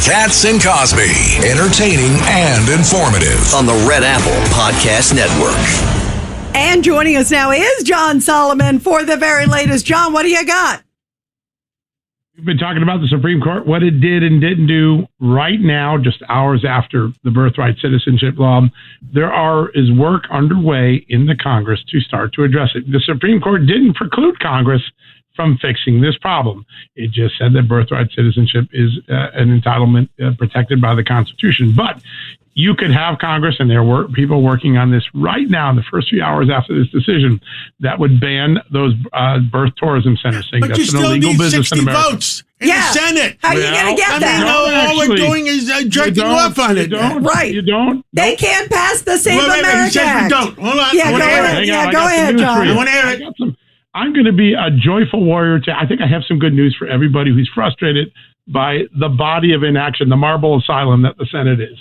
Katz and Cosby, entertaining and informative on the Red Apple Podcast Network. And joining us now is John Solomon for the very latest. John, what do you got? We've been talking about the Supreme Court, what it did and didn't do. Right now, just hours after the Birthright Citizenship law, there is work underway in the Congress to start to address it. The Supreme Court didn't preclude Congress from fixing this problem. It just said that birthright citizenship is an entitlement protected by the Constitution. But you could have Congress, and there were people working on this right now in the first few hours after this decision, that would ban those birth tourism centers, saying but that's you an still illegal need business 60 in America. votes in the Senate. How are you going to get that? All we're doing is jerking off on it. Right. You don't. They can't pass the Save America Act. Don't. Hold on. Yeah, go ahead, John. I want to hear it. I'm going to be a joyful warrior. I think I have some good news for everybody who's frustrated by the body of inaction, the marble asylum that the Senate is.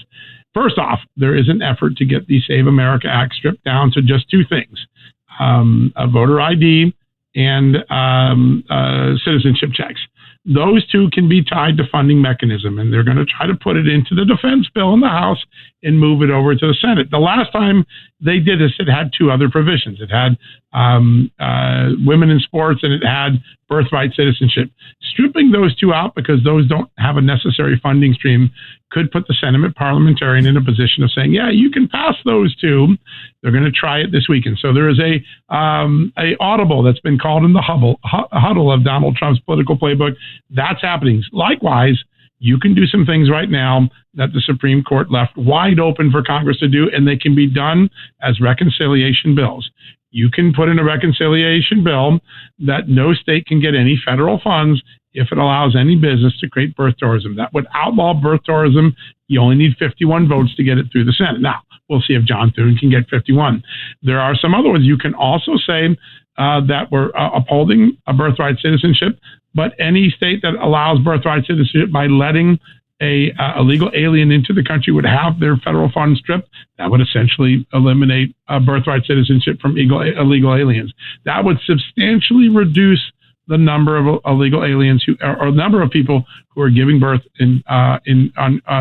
First off, there is an effort to get the Save America Act stripped down to just two things, a voter ID and citizenship checks. Those two can be tied to funding mechanism, and they're going to try to put it into the defense bill in the House and move it over to the Senate. The last time they did this, it had two other provisions. It had women in sports, and it had birthright citizenship. Stripping those two out because those don't have a necessary funding stream could put the Senate parliamentarian in a position of saying, yeah, you can pass those two. They're going to try it this weekend. So there is a audible that's been called in the huddle of Donald Trump's political playbook. That's happening. Likewise, you can do some things right now that the Supreme Court left wide open for Congress to do, and they can be done as reconciliation bills. You can put in a reconciliation bill that no state can get any federal funds if it allows any business to create birth tourism. That would outlaw birth tourism. You only need 51 votes to get it through the Senate. Now, we'll see if John Thune can get 51. There are some other ones. You can also say that we're upholding a birthright citizenship, but any state that allows birthright citizenship by letting a illegal alien into the country would have their federal funds stripped. That would essentially eliminate birthright citizenship from illegal aliens. That would substantially reduce the number of illegal aliens or number of people who are giving birth in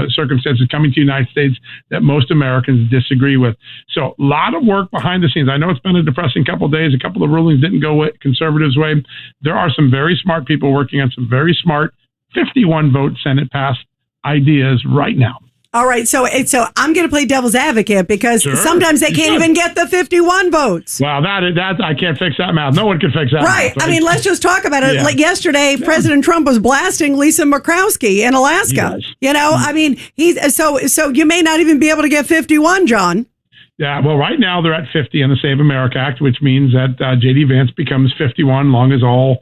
circumstances coming to the United States that most Americans disagree with. So a lot of work behind the scenes. I know it's been a depressing couple of days. A couple of rulings didn't go conservatives' way. There are some very smart people working on some very smart 51 vote Senate passed ideas right now. All right, so I'm going to play devil's advocate because sometimes they can't even get the 51 votes. Well, that I can't fix that math. No one can fix that. Right. Math, I mean, let's just talk about it. Yeah. Like yesterday, President Trump was blasting Lisa Murkowski in Alaska. Yes. You know, I mean, so you may not even be able to get 51, John. Yeah, well, right now they're at 50 in the Save America Act, which means that J.D. Vance becomes 51 long as all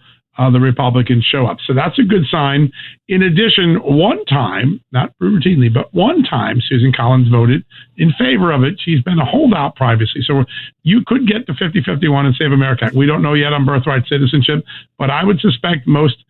the Republicans show up. So that's a good sign. In addition, one time, not routinely, but one time, Susan Collins voted in favor of it. She's been a holdout previously. So you could get to 50-51 and Save America Act. We don't know yet on birthright citizenship, but I would suspect most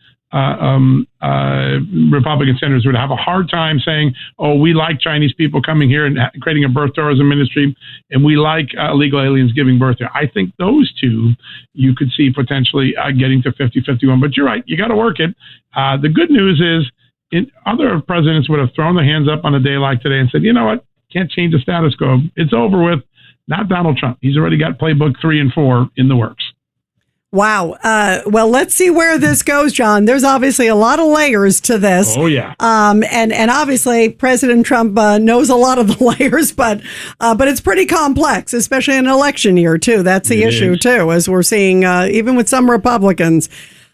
Republican senators would have a hard time saying, oh, we like Chinese people coming here and creating a birth tourism industry, and we like illegal aliens giving birth here. I think those two you could see potentially getting to 50-51. But you're right, you got to work it. The good news is other presidents would have thrown their hands up on a day like today and said, you know what, can't change the status quo. It's over with. Not Donald Trump. He's already got playbook 3 and 4 in the works. Wow. Well, let's see where this goes, John. There's obviously a lot of layers to this. Oh, yeah. And obviously President Trump knows a lot of the layers, but it's pretty complex, especially in an election year, too. That's the issue, too, as we're seeing even with some Republicans.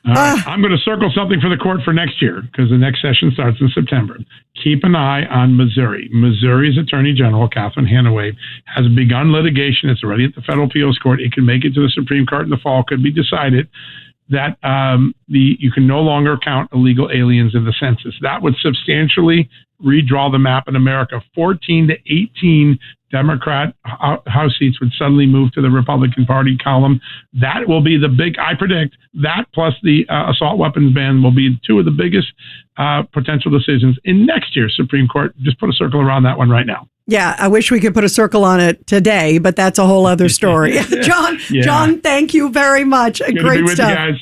I'm going to circle something for the court for next year because the next session starts in September. Keep an eye on Missouri. Missouri's Attorney General, Catherine Hanaway, has begun litigation. It's already at the federal appeals court. It can make it to the Supreme Court in the fall. Could be decided that you can no longer count illegal aliens in the census. That would substantially redraw the map in America. 14 to 18 Democrat House seats would suddenly move to the Republican Party column. That will be the big, I predict, that plus the assault weapons ban will be two of the biggest potential decisions in next year's Supreme Court. Just put a circle around that one right now. Yeah, I wish we could put a circle on it today, but that's a whole other story. John, thank you very much. Good Great to be with stuff. you guys.